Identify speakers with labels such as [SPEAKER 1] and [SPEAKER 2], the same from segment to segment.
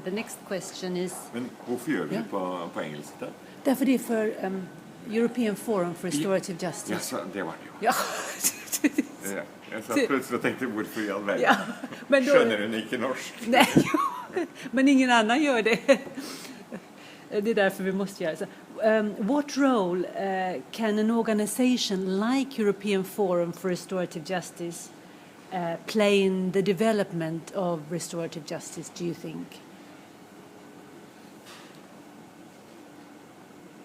[SPEAKER 1] the next question is...
[SPEAKER 2] Men hvorfor gjør vi det på engelsk da?
[SPEAKER 1] Därför det är för European Forum for Restorative Justice.
[SPEAKER 2] Ja, så det var det jo.
[SPEAKER 1] Ja.
[SPEAKER 2] Ja, jeg satt plutselig og tenkte hvorfor i all verden.
[SPEAKER 1] Ja, men då...
[SPEAKER 2] Skjønner hun ikke norsk?
[SPEAKER 1] Nej, men ingen annan gör det. Det är därför vi måste göra så. What role can an organization like European Forum for Restorative Justice play in the development of restorative justice, do you think?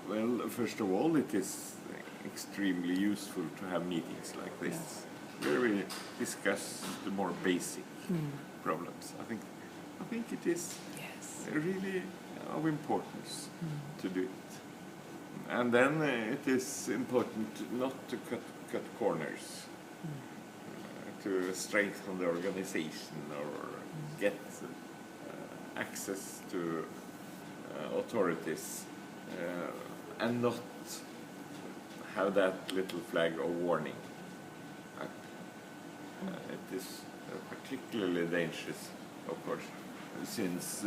[SPEAKER 2] Well, first of all, it is extremely useful to have meetings like this,
[SPEAKER 1] Yes.
[SPEAKER 2] where we discuss the more basic problems. I think it is really of importance to do it. And then it is important not to cut corners, to strengthen the organization or get access to authorities, and not have that little flag of warning. It is particularly dangerous, of course, since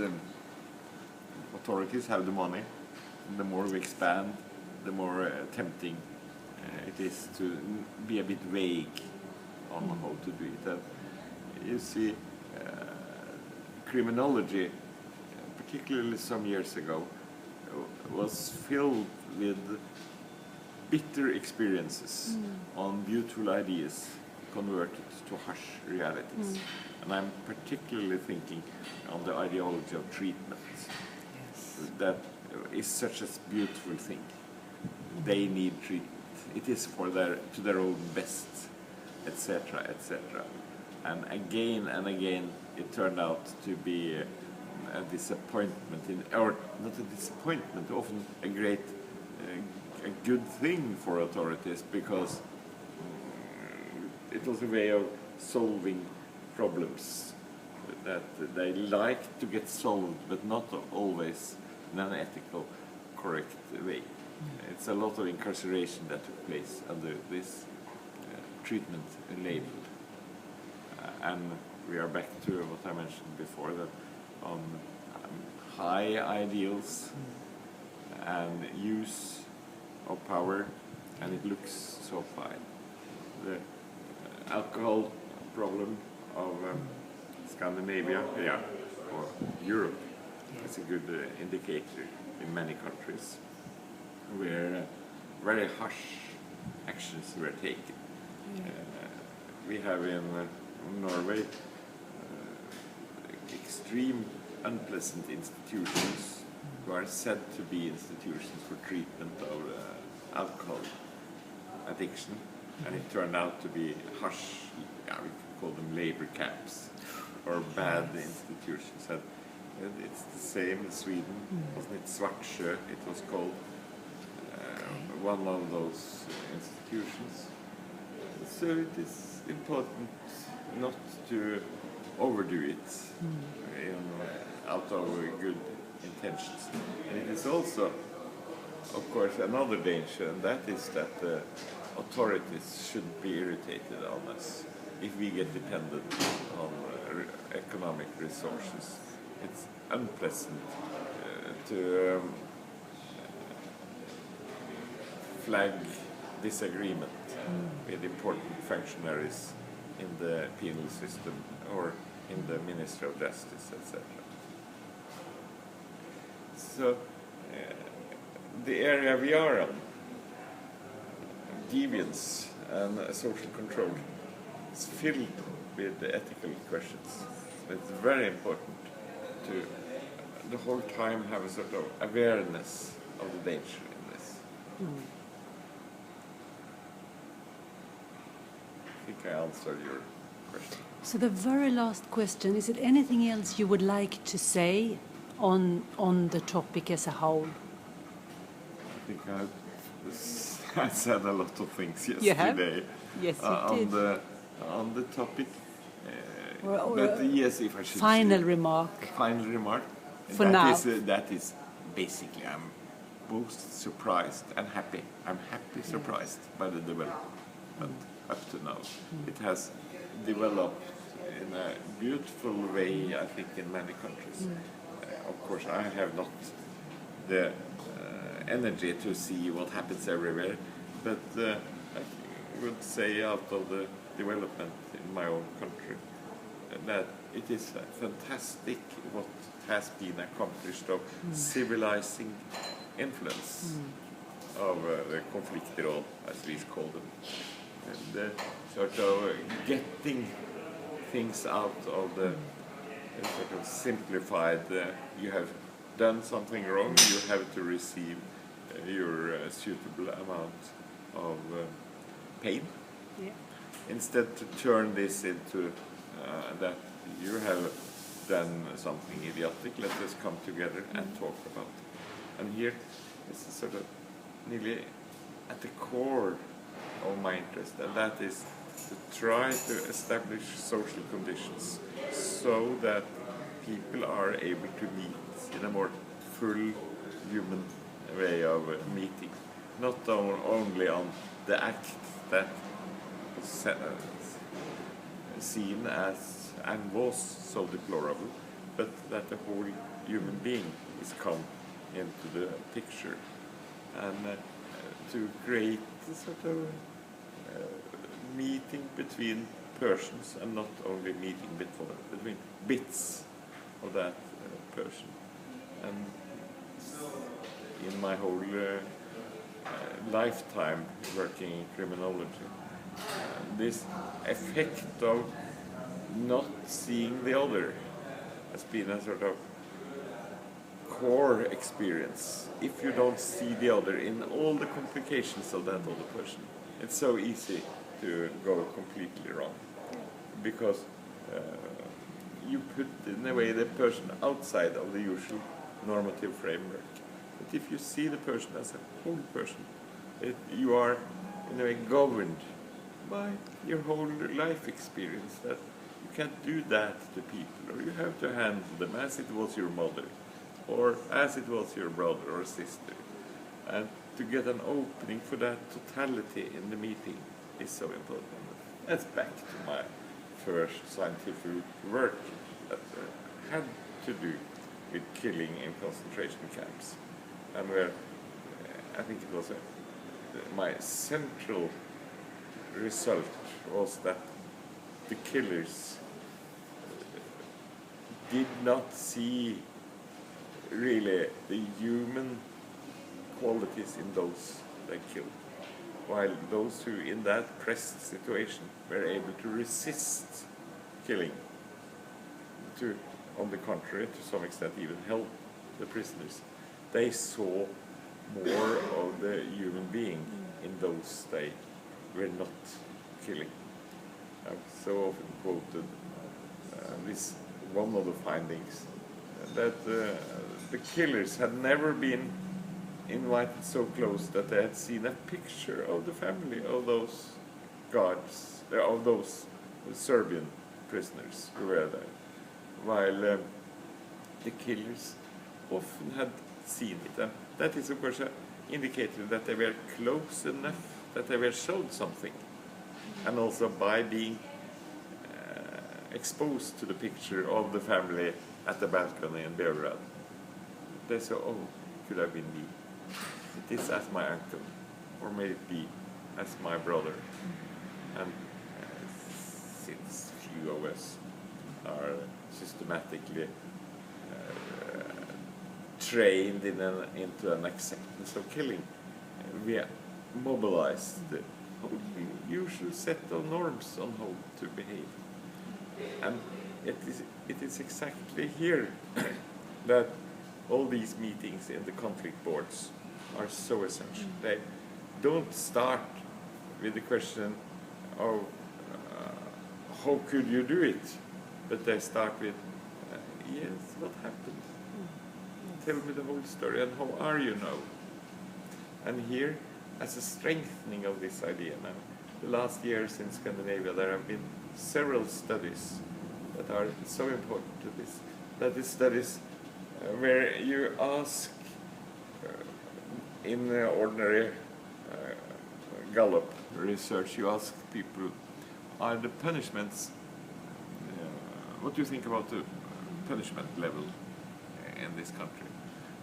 [SPEAKER 2] authorities have the money. The more we expand, the more tempting it is to be a bit vague on how to do it. And you see, criminology, particularly some years ago, was filled with bitter experiences on beautiful ideas converted to harsh realities. And I'm particularly thinking on the ideology of treatment. That is such a beautiful thing. They need treatment. It is for to their own best, etc., etc. And again, it turned out to be a disappointment, or not a disappointment, often a good thing for authorities, because it was a way of solving problems that they like to get solved, but not always in an ethical, correct way. It's a lot of incarceration that took place under this treatment label. And we are back to what I mentioned before, that on high ideals and use of power, and it looks so fine. The alcohol problem of Scandinavia, or Europe, is a good indicator in many countries where very harsh actions were taken. We have in Norway extreme unpleasant institutions who are said to be institutions for treatment of alcohol addiction, and it turned out to be harsh, we could call them labor camps, or bad institutions. And it's the same in Sweden, wasn't it? Svartsjö, it was called, one of those institutions. So it is important not to overdo it out of good intentions. And it is also, of course, another danger, and that is that the authorities shouldn't be irritated on us if we get dependent on economic resources. It's unpleasant to flag disagreement with important functionaries in the penal system or in the Ministry of Justice, etc. So the area we are on, deviance and social control, is filled with ethical questions. It's very important to the whole time have a sort of awareness of the danger in this. I think I answered your question.
[SPEAKER 1] So the very last question, is it anything else you would like to say on the topic as a whole?
[SPEAKER 2] I think I said a lot of things yesterday.
[SPEAKER 1] Yes, you did.
[SPEAKER 2] On the topic.
[SPEAKER 1] Or
[SPEAKER 2] yes, if I should
[SPEAKER 1] final
[SPEAKER 2] say,
[SPEAKER 1] remark.
[SPEAKER 2] Final remark.
[SPEAKER 1] For now.
[SPEAKER 2] That is basically, I'm both surprised and happy. I'm happy surprised by the development up to now. It has developed in a beautiful way, I think, in many countries. course, I have not the energy to see what happens everywhere, but I would say out of the development in my own country that it is fantastic what has been accomplished of civilizing influence of the konfliktråd, as we call them, and sort of getting things out of the sort of simplified, you have done something wrong, you have to receive your suitable amount of pain.
[SPEAKER 1] Yeah.
[SPEAKER 2] Instead to turn this into that you have done something idiotic, let us come together and talk about it. And here is sort of nearly at the core of my interest, and that is to try to establish social conditions so that people are able to meet in a more full human way of meeting, not only on the act that is seen as and was so deplorable, but that the whole human being is come into the picture, and to create a sort of meeting between persons and not only meeting between bits of that person. And in my whole lifetime working in criminology, this effect of not seeing the other has been a sort of core experience. If you don't see the other in all the complications of that other person, it's so easy to go completely wrong, because you put in a way the person outside of the usual normative framework. But if you see the person as a whole person, you are in a way governed by your whole life experience, that you can't do that to people, or you have to handle them as it was your mother, or as it was your brother or sister. And to get an opening for that totality in the meeting is so important. That's back to my first scientific work that had to do with killing in concentration camps, and where I think it was my central result was that the killers did not see really the human qualities in those they killed, while those who in that pressed situation were able to resist killing, to, on the contrary, to some extent even help the prisoners, they saw more of the human being in those they were not killing. I've so often quoted this one of the findings, that the killers had never been invited so close that they had seen a picture of the family of those guards, of those Serbian prisoners who were there, while the killers often had seen it. And that is, of course, an indicator that they were close enough, that they were showed something, and also by being exposed to the picture of the family at the balcony in Beograd, they saw, oh, it could have been me. It is as my uncle, or may it be as my brother. And since few of us are systematically trained into an acceptance of killing, we mobilize the whole usual set of norms on how to behave. And it is exactly here that all these meetings in the conflict boards are so essential. They don't start with the question of how could you do it, but they start with, yes, what happened? Tell me the whole story, and how are you now? And here, as a strengthening of this idea now, the last years in Scandinavia, there have been several studies that are so important to this. That is studies where you ask, in ordinary Gallup research, you ask people, are the punishments, what do you think about the punishment level in in this country.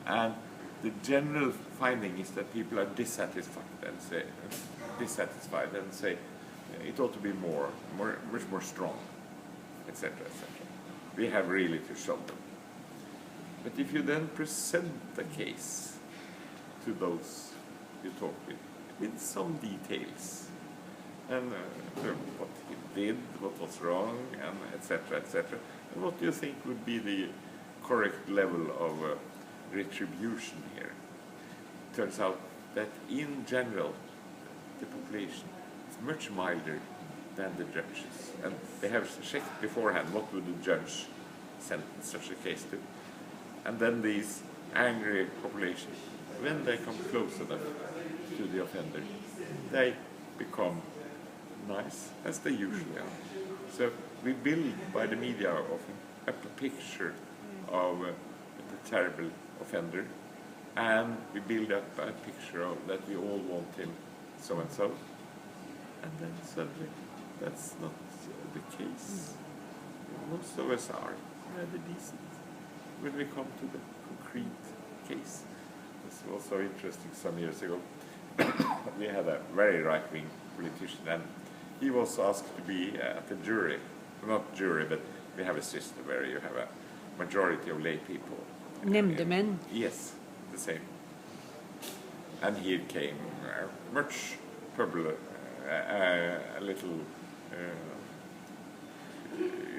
[SPEAKER 2] And the general finding is that people are dissatisfied and say it ought to be much more strong, etc., etc. We have really to show them. But if you then present the case to those you talk with some details, and what he did, what was wrong, and etc., etc., and what do you think would be the correct level of retribution here? It turns out that in general, the population is much milder than the judges. And they have checked beforehand what would the judge sentence such a case to. And then these angry population, when they come close enough to the offender, they become nice, as they usually are. So we build by the media often a picture of the terrible offender, and we build up a picture of that we all want him so and so, and then suddenly that's not the case. Most of us are rather decent when we come to the concrete case. This was also interesting some years ago. We had a very right-wing politician, and he was asked to be at the jury. Not jury, but we have a system where you have a majority of lay people.
[SPEAKER 1] Nämndemän.
[SPEAKER 2] Yes, the same. And he came much trouble, a little.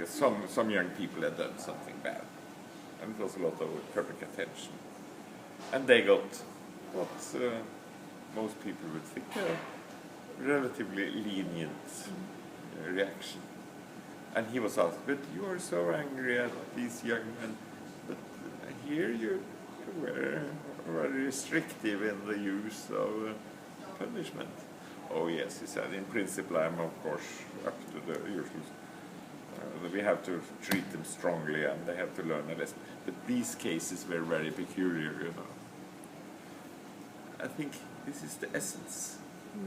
[SPEAKER 2] Some young people had done something bad, and it was a lot of public attention. And they got what most people would think a relatively lenient reaction. And he was asked, but you are so angry at these young men, but here you were very restrictive in the use of punishment. Oh yes, he said, in principle I'm of course up to the usual. We have to treat them strongly and they have to learn a lesson. But these cases were very peculiar, you know. I think this is the essence.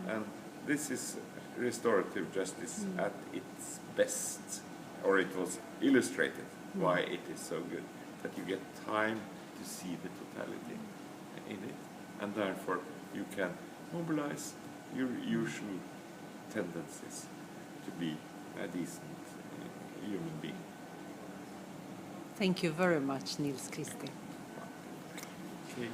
[SPEAKER 2] And this is restorative justice at its best. Or it was illustrated why it is so good. That you get time to see the totality in it. And therefore you can mobilize your usual tendencies to be a decent human being.
[SPEAKER 1] Thank you very much, Nils Christie.
[SPEAKER 2] Okay.